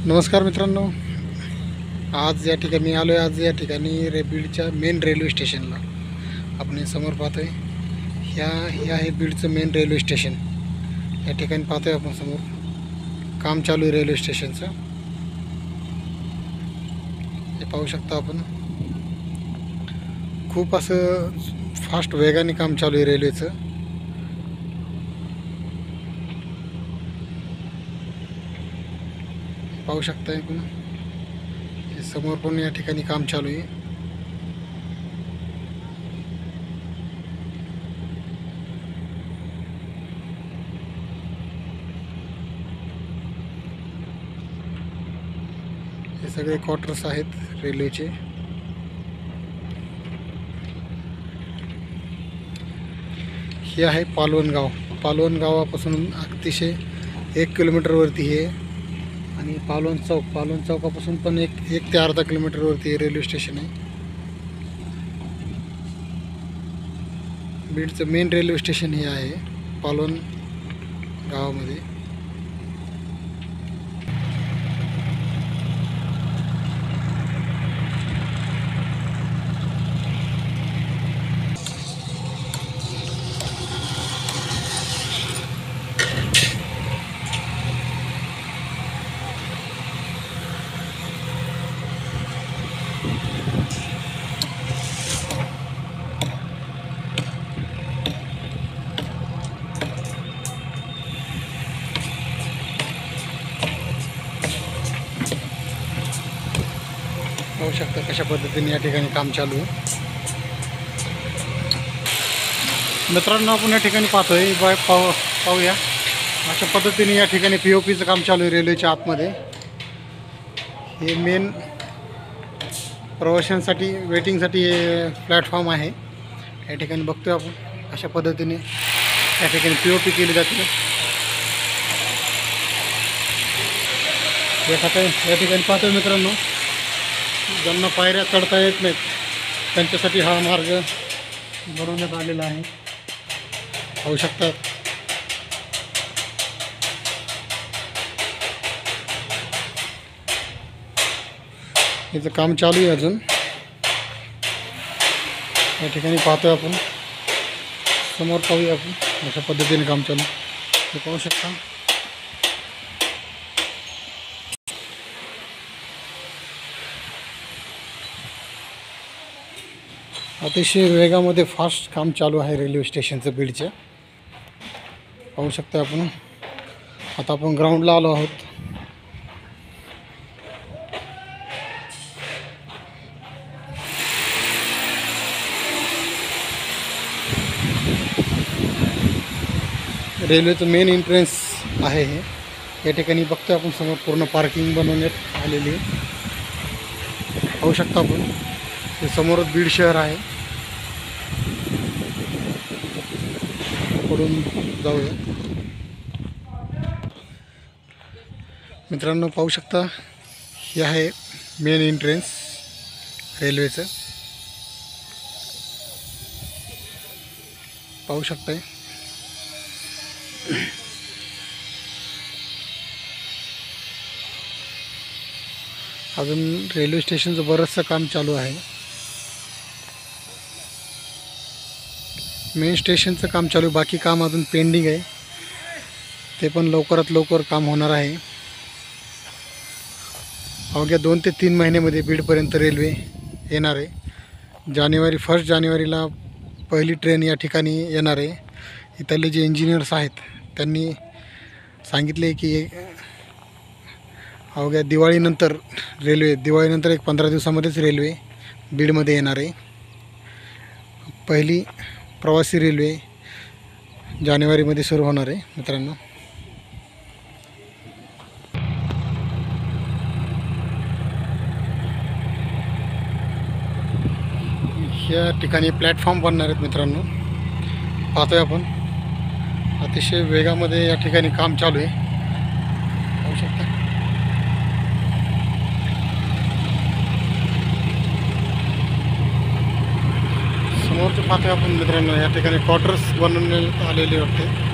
नमस्कार मित्रांनो, आज या ठिकाणी आलो आहे. आज या ठिकाणी बीडच्या मेन रेल्वे स्टेशनला आपण समोर पाहतोय. हे आहे बीडचं मेन रेल्वे स्टेशन. या ठिकाणी पाहतोय आपण समोर काम चालू आहे रेल्वे स्टेशनचं. हे पाहू शकता आपण. खूप असं फास्ट वेगाने काम चालू आहे रेल्वेचं. पाहू शकता आपण. हे समोर पण या ठिकाणी काम चालू आहे. हे सगळे क्वार्टर्स आहेत रेल्वेचे. हे आहे पालवण गाव. पालवण गावापासून अतिशय 1 किलोमीटरवरती हे. आणि पालवण चौकापासून पण एक ते अर्धा किलोमीटरवरती रेल्वे स्टेशन आहे. बीडचं मेन रेल्वे स्टेशन हे आहे पालवण गावामध्ये. पाहू शकता कशा पद्धतीने या ठिकाणी काम चालू आहे. मित्रांनो, आपण या ठिकाणी पाहतोय पाहूया अशा पद्धतीने या ठिकाणी POPचं काम चालू आहे रेल्वेच्या आतमध्ये. हे मेन प्रवाशांसाठी वेटिंगसाठी हे प्लॅटफॉर्म आहे. या ठिकाणी बघतोय आपण अशा पद्धतीने या ठिकाणी POP केली जाते. या ठिकाणी पाहतोय मित्रांनो, ज्यांना पायऱ्या चढता येत नाहीत त्यांच्यासाठी हा मार्ग बनवण्यात आलेला आहे. पाहू शकतात. याचं काम चालू आहे अजून. या ठिकाणी पाहतोय आपण. समोर पाहूया आपण अशा पद्धतीने काम चालू. हे पाहू शकता. अतिशय वेगामध्ये फास्ट काम चालू आहे रेल्वे स्टेशनचं बीडचं. पाहू शकता आपण. आता आपण ग्राउंडला आलो आहोत. रेल्वेचं मेन एंट्रन्स आहे हे. या ठिकाणी बघतोय आपण समोर पूर्ण पार्किंग बनवण्यात आलेली आहे. पाहू शकता आपण. हे समोरच बीड शहर आहे. पडून जाऊया मित्रांनो. पाहू शकता हे आहे मेन एंट्रन्स रेल्वेचं. पाहू शकताय. अजून रेल्वे स्टेशनचं बरंचसं काम चालू आहे. मेन स्टेशनचं काम चालू आहे. बाकी काम अजून पेंडिंग आहे. ते पण लवकरात लवकर काम होणार आहे. अवघ्या 2 ते 3 महिन्यामध्ये बीडपर्यंत रेल्वे येणार आहे. 1 जानेवारीला पहिली ट्रेन या ठिकाणी येणार आहे. इथले जे इंजिनियर्स आहेत त्यांनी सांगितले की अवघ्या दिवाळीनंतर 1 15 दिवसामध्येच रेल्वे बीडमध्ये येणार आहे. पहिली प्रवासी रेल्वे जानेवारीमध्ये सुरू होणार आहे मित्रांनो. या ठिकाणी प्लॅटफॉर्म बनणार आहेत मित्रांनो. पाहतोय आपण. अतिशय वेगामध्ये या ठिकाणी काम चालू आहे. पाहू शकता. समोरचं पाहतोय आपण मित्रांनो. या ठिकाणी क्वार्टर्स बनवण्यात आलेले वाटते.